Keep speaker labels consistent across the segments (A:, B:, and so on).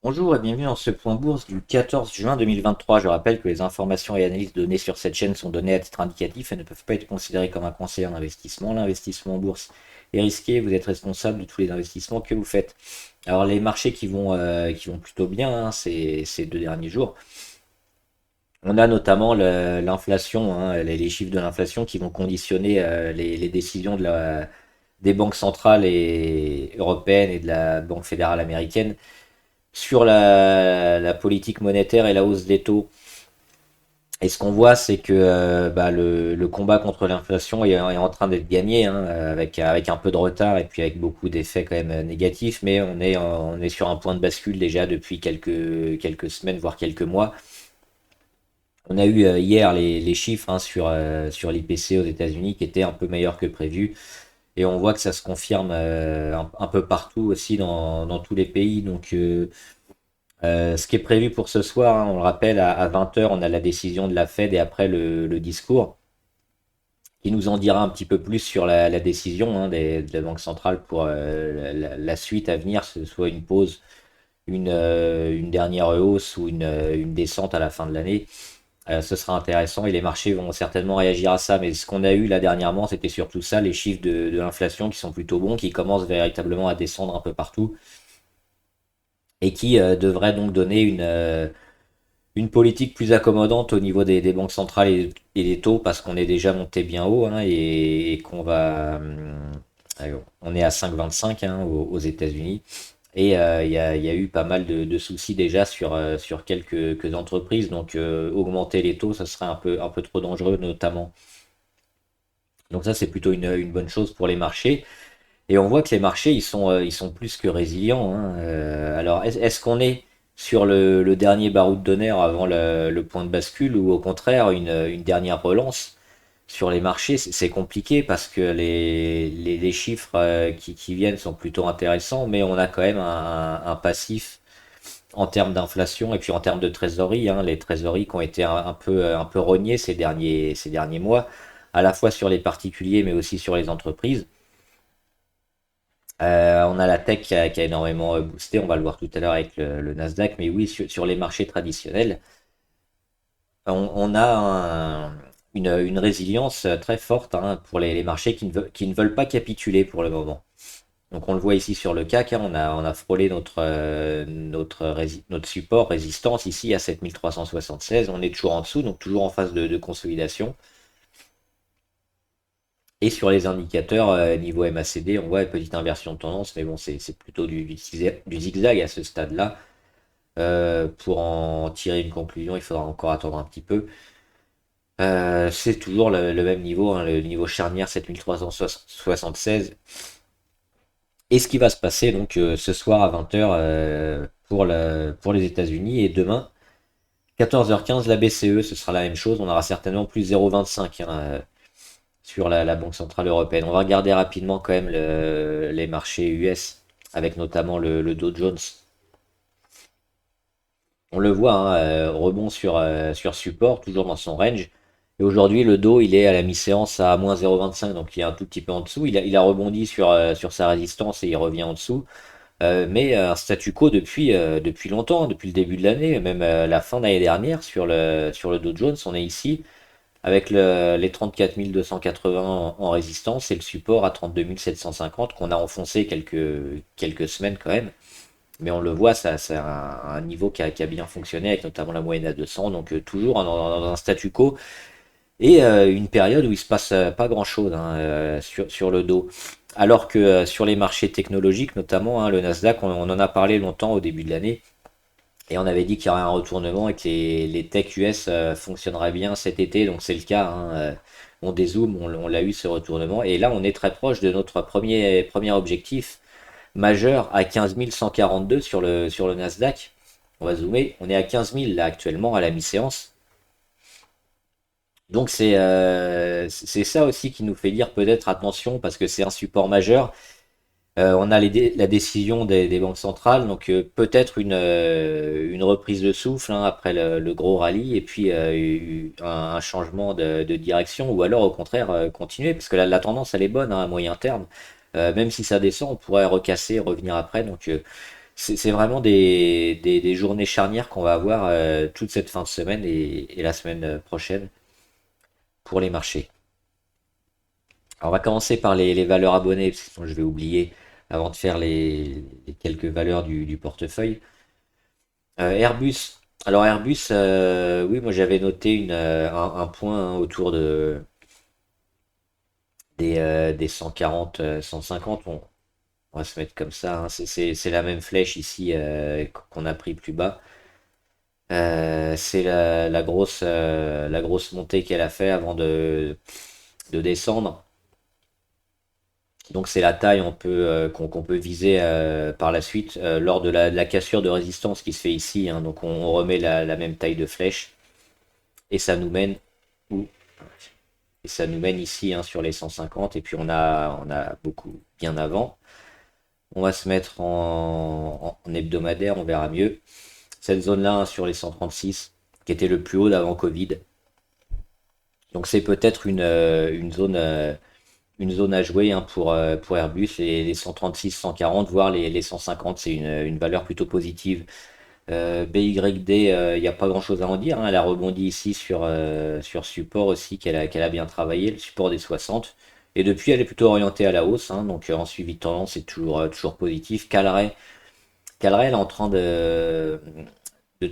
A: Bonjour et bienvenue dans ce point bourse du 14 juin 2023. Je rappelle que les informations et analyses données sur cette chaîne sont données à titre indicatif et ne peuvent pas être considérées comme un conseil en investissement. L'investissement en bourse est risqué, vous êtes responsable de tous les investissements que vous faites. Alors les marchés qui vont plutôt bien ces 2 derniers jours, on a notamment l'inflation, hein, les chiffres de l'inflation qui vont conditionner les décisions des banques centrales et européennes et de la Banque fédérale américaine sur la politique monétaire et la hausse des taux. Et ce qu'on voit, c'est que le combat contre l'inflation est en train d'être gagné, hein, avec un peu de retard et puis avec beaucoup d'effets quand même négatifs, mais on est sur un point de bascule déjà depuis quelques semaines, voire quelques mois. On a eu hier les chiffres, hein, sur l'IPC aux États-Unis qui étaient un peu meilleurs que prévu. Et on voit que ça se confirme un peu partout aussi dans tous les pays. Donc ce qui est prévu pour ce soir, hein, on le rappelle, à 20 h, on a la décision de la Fed et après le discours qui nous en dira un petit peu plus sur la décision, hein, de la Banque centrale pour la suite à venir, que ce soit une pause, une dernière hausse ou une descente à la fin de l'année. Ce sera intéressant et les marchés vont certainement réagir à ça. Mais ce qu'on a eu là dernièrement, c'était surtout ça, les chiffres de l'inflation qui sont plutôt bons, qui commencent véritablement à descendre un peu partout et qui devraient donc donner une politique plus accommodante au niveau des banques centrales et des taux parce qu'on est déjà monté bien haut, hein, et qu'on va. On est à 5,25, hein, aux États-Unis. Et il y a eu pas mal de soucis déjà sur quelques entreprises. Donc augmenter les taux, ça serait un peu trop dangereux notamment. Donc ça, c'est plutôt une bonne chose pour les marchés. Et on voit que les marchés, ils sont plus que résilients, hein. Alors, est-ce qu'on est sur le dernier baroud d'honneur avant le point de bascule ou au contraire une dernière relance sur les marchés? C'est compliqué parce que les chiffres qui viennent sont plutôt intéressants, mais on a quand même un passif en termes d'inflation et puis en termes de trésorerie, hein, les trésoreries qui ont été un peu rognées ces derniers mois, à la fois sur les particuliers mais aussi sur les entreprises. On a la tech qui a énormément boosté, on va le voir tout à l'heure avec le Nasdaq, mais oui, sur les marchés traditionnels, on a une résilience très forte, hein, pour les marchés qui ne veulent pas capituler pour le moment. Donc on le voit ici sur le CAC, hein, on a frôlé notre support, résistance ici à 7376, on est toujours en dessous, donc toujours en phase de consolidation. Et sur les indicateurs niveau MACD, on voit une petite inversion de tendance, mais bon, c'est plutôt du zigzag à ce stade-là. Pour en tirer une conclusion, il faudra encore attendre un petit peu. C'est toujours le même niveau, hein, le niveau charnière 7376. Et ce qui va se passer donc ce soir à 20 h pour les États-Unis et demain 14 h 15 la BCE, ce sera la même chose. On aura certainement plus 0,25, hein, sur la Banque Centrale Européenne. On va regarder rapidement quand même les marchés US, avec notamment le Dow Jones. On le voit, hein, rebond sur support, toujours dans son range. Et aujourd'hui, le Dow, il est à la mi-séance à moins 0,25, donc il est un tout petit peu en dessous. Il a rebondi sur sa résistance et il revient en dessous. Mais un statu quo depuis longtemps, depuis le début de l'année, même la fin d'année dernière sur le Dow Jones, on est ici avec les 34 280 en résistance et le support à 32 750 qu'on a enfoncé quelques semaines quand même. Mais on le voit, ça, c'est un niveau qui a bien fonctionné avec notamment la moyenne à 200, donc toujours dans un statu quo et une période où il se passe pas grand-chose, hein, sur le dos. Alors que sur les marchés technologiques, notamment, hein, le Nasdaq, on en a parlé longtemps au début de l'année, et on avait dit qu'il y aurait un retournement et que les tech US fonctionneraient bien cet été, donc c'est le cas, hein. On dézoome, on l'a eu ce retournement, et là on est très proche de notre premier objectif majeur à 15 142 sur le Nasdaq. On va zoomer, on est à 15 000 là actuellement à la mi-séance. Donc c'est ça aussi qui nous fait dire peut-être attention parce que c'est un support majeur. On a la décision des banques centrales, donc peut-être une reprise de souffle, hein, après le gros rallye, et puis un changement de direction, ou alors au contraire continuer, parce que la tendance elle est bonne, hein, à moyen terme. Même si ça descend, on pourrait recasser, revenir après. Donc c'est vraiment des journées charnières qu'on va avoir toute cette fin de semaine et la semaine prochaine pour les marchés. Alors, on va commencer par les valeurs abonnées, parce que sinon je vais oublier avant de faire les quelques valeurs du portefeuille. Airbus. Alors Airbus, oui, moi j'avais noté un point hein, autour des 140, 150. On va se mettre comme ça, hein. C'est la même flèche ici qu'on a pris plus bas. C'est la grosse montée qu'elle a fait avant de descendre. Donc c'est la taille qu'on peut viser par la suite lors de la cassure de résistance qui se fait ici, hein. Donc on remet la même taille de flèche et ça nous mène où? Et ça nous mène ici hein, sur les 150 et puis on a beaucoup bien avant. On va se mettre en hebdomadaire, on verra mieux. Cette zone-là hein, sur les 136 qui était le plus haut d'avant Covid. Donc c'est peut-être une zone à jouer hein, pour Airbus, les 136, 140, voire les 150, c'est une valeur plutôt positive. BYD, il n'y a pas grand-chose à en dire, hein, elle a rebondi ici sur support aussi, qu'elle a bien travaillé, le support des 60. Et depuis, elle est plutôt orientée à la hausse, hein, donc en suivi de tendance, c'est toujours positif. Calray, elle est en train de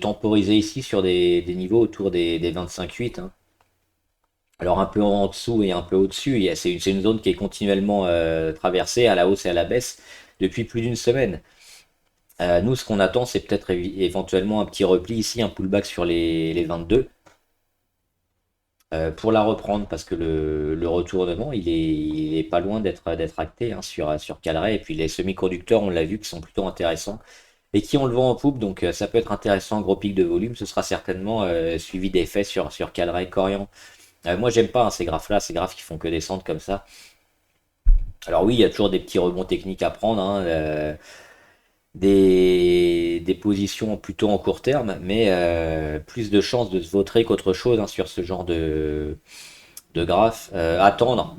A: temporiser ici sur des niveaux autour des 25,8. Hein. Alors un peu en dessous et un peu au-dessus, c'est une zone qui est continuellement traversée à la hausse et à la baisse depuis plus d'une semaine. Nous, ce qu'on attend, c'est peut-être éventuellement un petit repli ici, un pullback sur les 22 pour la reprendre parce que le retournement, il est pas loin d'être acté hein, sur Calray. Et puis les semi-conducteurs, on l'a vu, qui sont plutôt intéressants et qui ont le vent en poupe, donc ça peut être intéressant, gros pic de volume. Ce sera certainement suivi d'effets sur Calray Corian. Moi, j'aime pas hein, ces graphes-là, ces graphes qui font que descendre comme ça. Alors oui, il y a toujours des petits rebonds techniques à prendre, hein, des positions plutôt en court terme, mais plus de chances de se vautrer qu'autre chose hein, sur ce genre de graphe. Attendre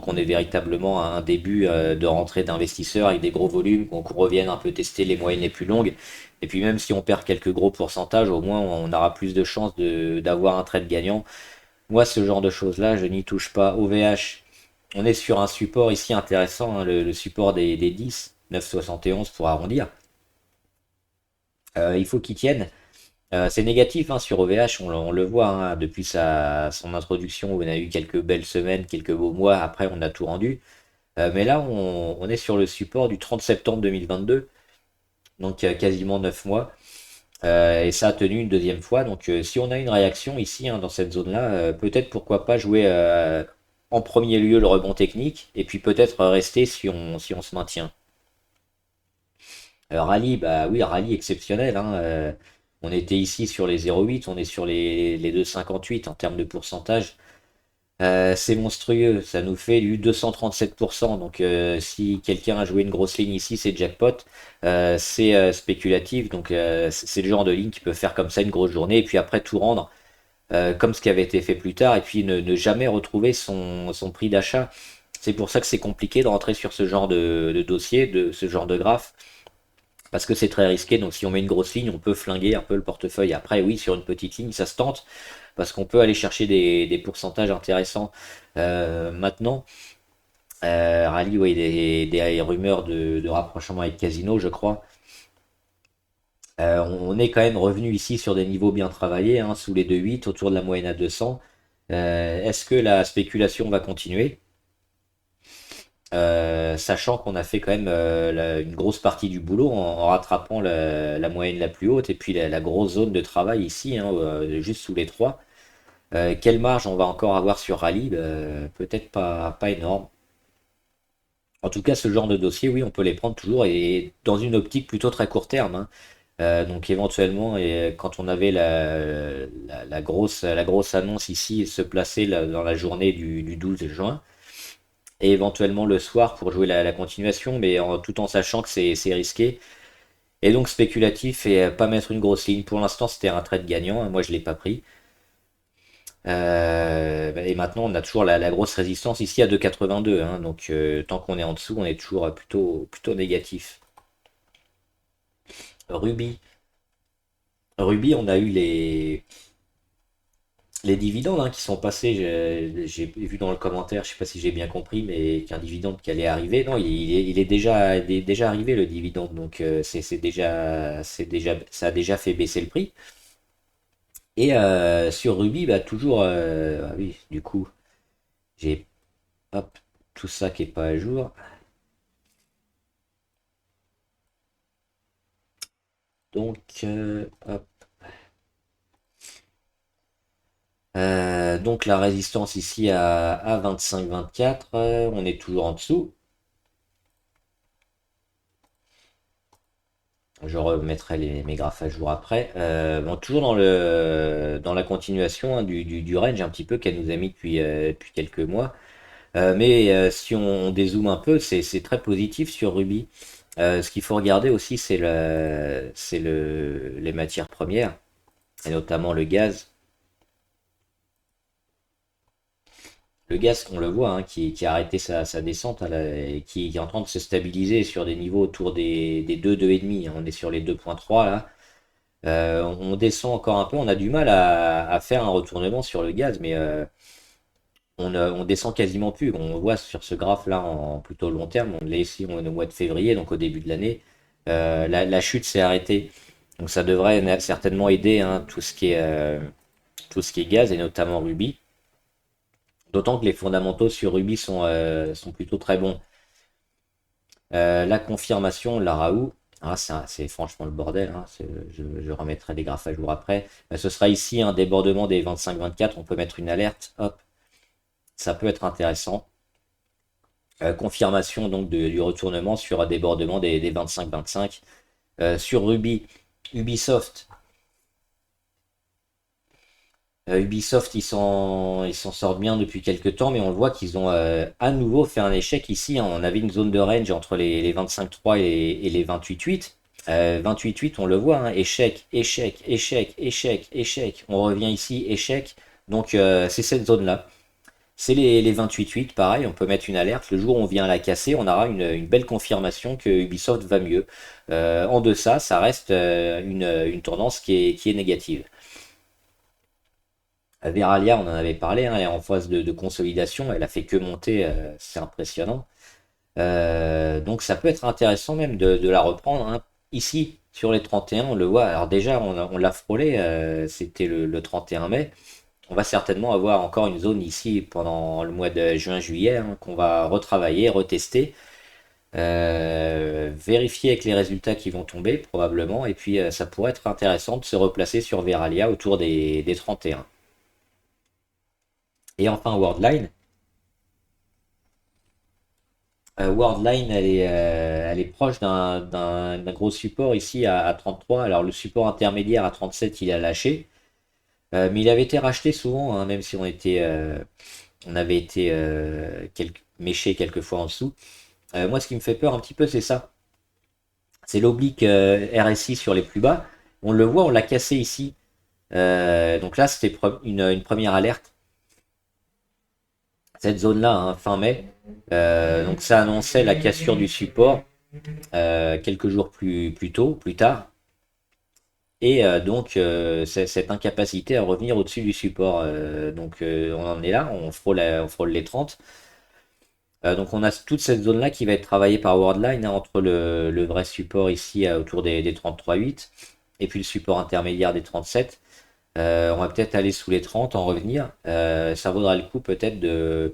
A: qu'on ait véritablement un début de rentrée d'investisseurs avec des gros volumes, qu'on revienne un peu tester les moyennes les plus longues. Et puis même si on perd quelques gros pourcentages, au moins on aura plus de chances d'avoir un trade gagnant. Moi, ce genre de choses-là, je n'y touche pas. OVH, on est sur un support ici intéressant, hein, le support des 10, 9,71 pour arrondir. Il faut qu'il tienne. C'est négatif hein, sur OVH, on le voit hein, depuis son introduction où on a eu quelques belles semaines, quelques beaux mois, après on a tout rendu. Mais là, on est sur le support du 30 septembre 2022, donc quasiment 9 mois. Et ça a tenu une deuxième fois. Donc si on a une réaction ici, hein, dans cette zone-là, peut-être pourquoi pas jouer en premier lieu le rebond technique, et puis peut-être rester si on se maintient. Rallye, bah oui, rallye exceptionnel. Hein, on était ici sur les 0,8, on est sur les 2,58 en termes de pourcentage. C'est monstrueux, ça nous fait du 237%. Donc si quelqu'un a joué une grosse ligne ici, c'est jackpot. C'est spéculatif, donc c'est le genre de ligne qui peut faire comme ça une grosse journée et puis après tout rendre comme ce qui avait été fait plus tard et puis ne jamais retrouver son prix d'achat. C'est pour ça que c'est compliqué de rentrer sur ce genre de dossier, de ce genre de graphe. Parce que c'est très risqué, donc si on met une grosse ligne, on peut flinguer un peu le portefeuille. Après, oui, sur une petite ligne, ça se tente, parce qu'on peut aller chercher des pourcentages intéressants. Maintenant, Rallye, oui, des rumeurs de rapprochement avec Casino, je crois. On est quand même revenu ici sur des niveaux bien travaillés, hein, sous les 2,8, autour de la moyenne à 200. Est-ce que la spéculation va continuer? Sachant qu'on a fait quand même une grosse partie du boulot en rattrapant la moyenne la plus haute et puis la grosse zone de travail ici, hein, juste sous les 3. Quelle marge on va encore avoir sur Rallye? Peut-être pas énorme. En tout cas, ce genre de dossier, oui, on peut les prendre toujours et dans une optique plutôt très court terme. Hein. Donc éventuellement, et quand on avait la grosse annonce ici, se placer dans la journée du 12 juin, et éventuellement le soir pour jouer la continuation, mais tout en sachant que c'est risqué. Et donc spéculatif et pas mettre une grosse ligne. Pour l'instant, c'était un trade gagnant, hein, moi je l'ai pas pris. Et maintenant, on a toujours la grosse résistance ici à 2,82. Hein, donc tant qu'on est en dessous, on est toujours plutôt négatif. Ruby. Ruby, on a eu les dividendes hein, qui sont passés. J'ai vu dans le commentaire, je sais pas si j'ai bien compris, mais qu'un dividende qui allait arriver. Non, il est déjà arrivé le dividende, donc ça a déjà fait baisser le prix. Et sur Ruby, bah, toujours, ah oui, du coup, j'ai hop, tout ça qui est pas à jour. Donc, hop. Donc la résistance ici à 25-24, on est toujours en dessous. Je remettrai mes graphes à jour après. Bon, toujours dans la continuation hein, du range un petit peu qu'elle nous a mis depuis quelques mois. Mais si on dézoome un peu, c'est très positif sur Ruby. Ce qu'il faut regarder aussi, les matières premières, et notamment le gaz. Le gaz, on le voit, hein, qui a arrêté sa descente et qui est en train de se stabiliser sur des niveaux autour des 2, 2,5. Hein. On est sur les 2,3 là. On descend encore un peu, on a du mal à faire un retournement sur le gaz, mais on descend quasiment plus. On voit sur ce graphe là en plutôt long terme, on l'est ici au mois de février, donc au début de l'année, la chute s'est arrêtée. Donc ça devrait certainement aider hein, tout ce qui est gaz et notamment Ruby. D'autant que les fondamentaux sur Ruby sont plutôt très bons. La confirmation, la Raoult, ah, c'est franchement le bordel. Hein, je remettrai des graphes à jour après. Ce sera ici un débordement des 25-24. On peut mettre une alerte. Hop, ça peut être intéressant. Confirmation donc du retournement sur un débordement des 25-25. Sur Ruby, Ubisoft. Ubisoft, ils s'en sortent bien depuis quelques temps, mais on voit qu'ils ont à nouveau fait un échec ici. Hein. On avait une zone de range entre les 25,3 et les 28,8. 28,8, on le voit, hein. Échec, échec, échec, échec, échec. On revient ici, échec. Donc c'est cette zone-là. C'est les 28,8, pareil, on peut mettre une alerte. Le jour où on vient la casser, on aura une belle confirmation que Ubisoft va mieux. En deçà, ça reste une tendance qui est négative. Veralia, on en avait parlé, hein, elle est en phase de consolidation, elle a fait que monter, c'est impressionnant. Donc ça peut être intéressant même de la reprendre. Hein. Ici, sur les 31, on le voit, alors déjà on l'a frôlé, c'était le 31 mai. On va certainement avoir encore une zone ici pendant le mois de juin-juillet hein, qu'on va retravailler, retester, vérifier avec les résultats qui vont tomber probablement, et puis ça pourrait être intéressant de se replacer sur Veralia autour des 31. Et enfin Worldline. Worldline, elle est proche d'un gros support ici à 33. Alors le support intermédiaire à 37, il a lâché. Mais il avait été racheté souvent, hein, même si on avait été méché quelques fois en dessous. Moi, ce qui me fait peur un petit peu, c'est ça. C'est l'oblique RSI sur les plus bas. On le voit, on l'a cassé ici. Donc là, c'était une première alerte. Cette zone-là, hein, fin mai. Donc ça annonçait la cassure du support quelques jours plus tôt, plus tard. Et donc cette incapacité à revenir au-dessus du support. Donc on en est là, on frôle les 30. Donc on a toute cette zone-là qui va être travaillée par Worldline hein, entre le vrai support ici autour des 33,8 et puis le support intermédiaire des 37. On va peut-être aller sous les 30, en revenir. Ça vaudra le coup peut-être de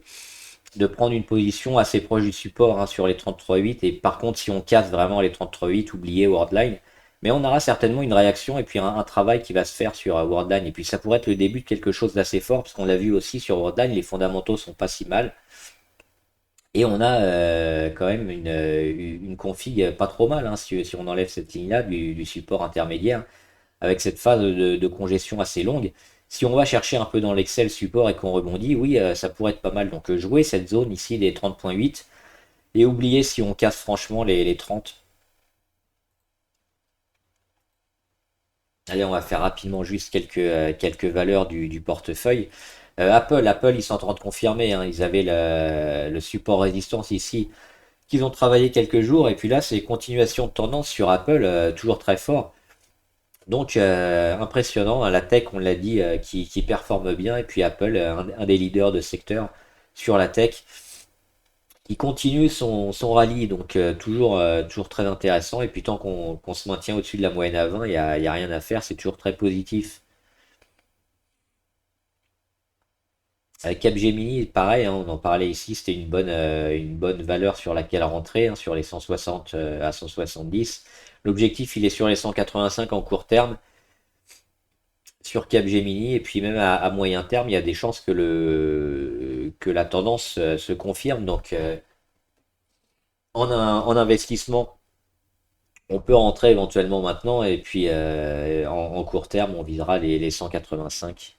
A: prendre une position assez proche du support hein, sur les 33,8 et par contre si on casse vraiment les 33,8, oubliez Worldline. Mais on aura certainement une réaction et puis un travail qui va se faire sur Worldline. Et puis ça pourrait être le début de quelque chose d'assez fort parce qu'on l'a vu aussi sur Worldline, les fondamentaux sont pas si mal. Et on a quand même une config pas trop mal hein, si on enlève cette ligne-là du support intermédiaire avec cette phase de congestion assez longue. Si on va chercher un peu dans l'Excel support et qu'on rebondit, oui, ça pourrait être pas mal. Donc jouer cette zone ici des 30,8 et oublier si on casse franchement les 30. Allez, on va faire rapidement juste quelques valeurs du portefeuille. Apple, ils sont en train de confirmer. Hein, ils avaient le support résistance ici qu'ils ont travaillé quelques jours, et puis là, c'est continuation de tendance sur Apple, toujours très fort. Donc, impressionnant, hein, la tech, on l'a dit, qui performe bien, et puis Apple, un des leaders de secteur sur la tech, qui continue son rallye, donc toujours très intéressant, et puis tant qu'on se maintient au-dessus de la moyenne à 20, il y a rien à faire, c'est toujours très positif. Capgemini, pareil, hein, on en parlait ici, c'était une bonne valeur sur laquelle rentrer, hein, sur les 160 à 170. L'objectif, il est sur les 185 en court terme, sur Capgemini, et puis même à moyen terme, il y a des chances que la tendance se confirme. Donc, en investissement, on peut rentrer éventuellement maintenant, et puis en court terme, on visera les 185.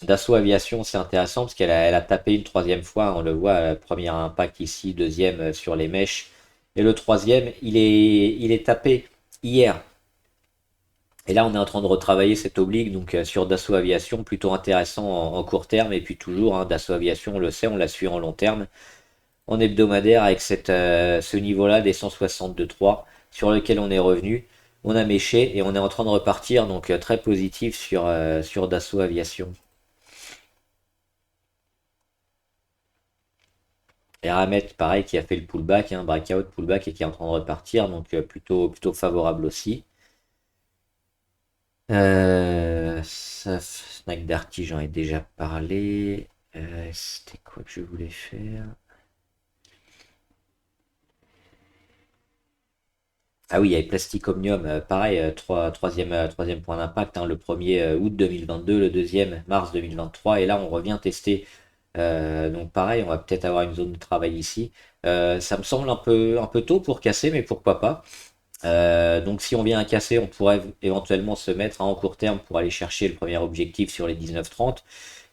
A: Dassault Aviation, c'est intéressant parce qu'elle a tapé une troisième fois. On le voit, premier impact ici, deuxième sur les mèches. Et le troisième, il est tapé hier. Et là, on est en train de retravailler cette oblique donc sur Dassault Aviation, plutôt intéressant en court terme. Et puis toujours, hein, Dassault Aviation, on le sait, on la suit en long terme, en hebdomadaire avec ce niveau-là des 162,3 sur lequel on est revenu. On a méché et on est en train de repartir, donc très positif sur Dassault Aviation. Eramet, pareil, qui a fait le pullback, hein, breakout, pullback et qui est en train de repartir, donc plutôt favorable aussi. Snack Darty, j'en ai déjà parlé. C'était quoi que je voulais faire? Ah oui, il y avait Plastic Omnium, pareil, troisième point d'impact, hein, le premier août 2022, le deuxième mars 2023, et là on revient tester. Donc pareil, on va peut-être avoir une zone de travail ici. Ça me semble un peu tôt pour casser, mais pourquoi pas. Donc si on vient à casser, on pourrait éventuellement se mettre, hein, en court terme pour aller chercher le premier objectif sur les 19,30.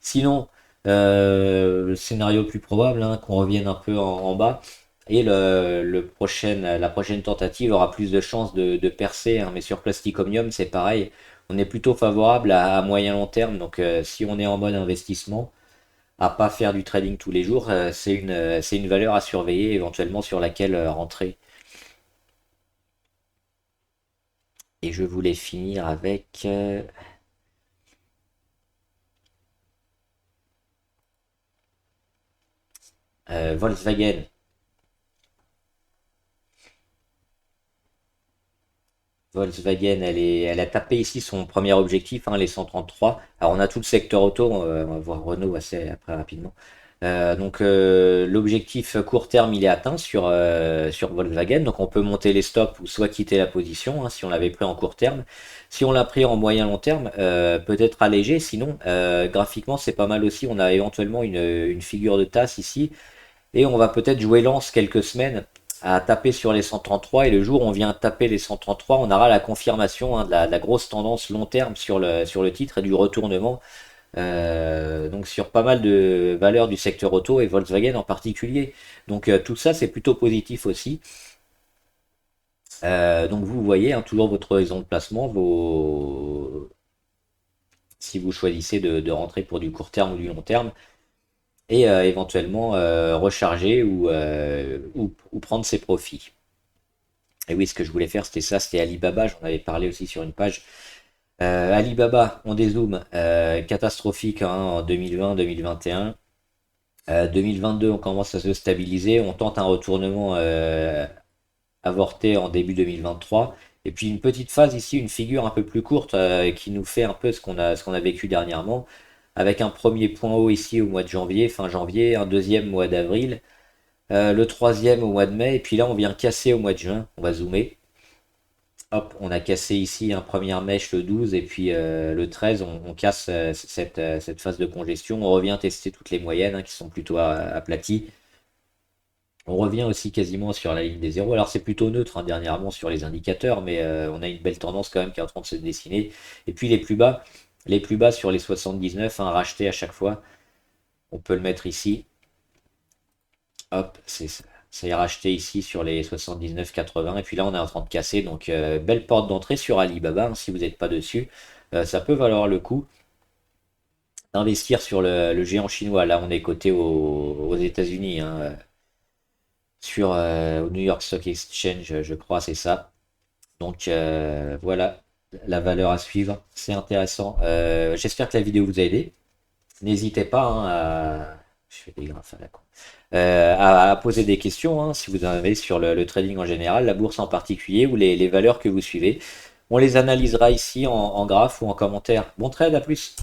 A: Sinon, le scénario plus probable, hein, qu'on revienne un peu en bas. Et la prochaine tentative aura plus de chances de percer, hein, mais sur Plastic Omnium, c'est pareil. On est plutôt favorable à moyen long terme. Donc si on est en mode investissement, à pas faire du trading tous les jours, c'est une valeur à surveiller, éventuellement sur laquelle rentrer. Et je voulais finir avec Volkswagen. Volkswagen, elle a tapé ici son premier objectif, hein, les 133. Alors on a tout le secteur auto, on va voir Renault assez après rapidement. Donc l'objectif court terme, il est atteint sur Volkswagen. Donc on peut monter les stops ou soit quitter la position, hein, si on l'avait pris en court terme. Si on l'a pris en moyen long terme, peut-être allégé. Sinon, graphiquement, c'est pas mal aussi. On a éventuellement une figure de tasse ici. Et on va peut-être jouer lance quelques semaines à taper sur les 133, et le jour où on vient taper les 133, on aura la confirmation, hein, de la grosse tendance long terme sur le titre et du retournement, donc sur pas mal de valeurs du secteur auto et Volkswagen en particulier. Donc tout ça, c'est plutôt positif aussi. Donc vous voyez, hein, toujours votre horizon de placement, si vous choisissez de rentrer pour du court terme ou du long terme, et éventuellement recharger ou prendre ses profits. Et oui, ce que je voulais faire, c'était ça, c'était Alibaba, j'en avais parlé aussi sur une page. Alibaba, on dézoome, catastrophique, hein, en 2020-2021. 2022, on commence à se stabiliser, on tente un retournement avorté en début 2023. Et puis une petite phase ici, une figure un peu plus courte qui nous fait un peu ce qu'on a vécu dernièrement, avec un premier point haut ici au mois de janvier, fin janvier, un deuxième mois d'avril, le troisième au mois de mai, et puis là on vient casser au mois de juin, on va zoomer. Hop, on a cassé ici un première mèche le 12 et puis le 13, on casse cette phase de congestion. On revient tester toutes les moyennes, hein, qui sont plutôt aplaties. On revient aussi quasiment sur la ligne des zéros. Alors c'est plutôt neutre, hein, dernièrement sur les indicateurs, mais on a une belle tendance quand même qui est en train de se dessiner. Et puis les plus bas sur les 79, hein, rachetés à chaque fois. On peut le mettre ici. Hop, ça est racheté ici sur les 79,80. Et puis là, on est en train de casser. Donc, belle porte d'entrée sur Alibaba, hein, si vous n'êtes pas dessus. Ça peut valoir le coup d'investir sur le géant chinois. Là, on est coté aux États-Unis, hein. sur au New York Stock Exchange, je crois, c'est ça. Donc voilà la valeur à suivre, c'est intéressant. J'espère que la vidéo vous a aidé. N'hésitez pas hein, je fais des graphes à la con. À poser des questions hein, si vous en avez sur le trading en général, la bourse en particulier ou les valeurs que vous suivez. On les analysera ici en graphe ou en commentaire. Bon trade, à plus.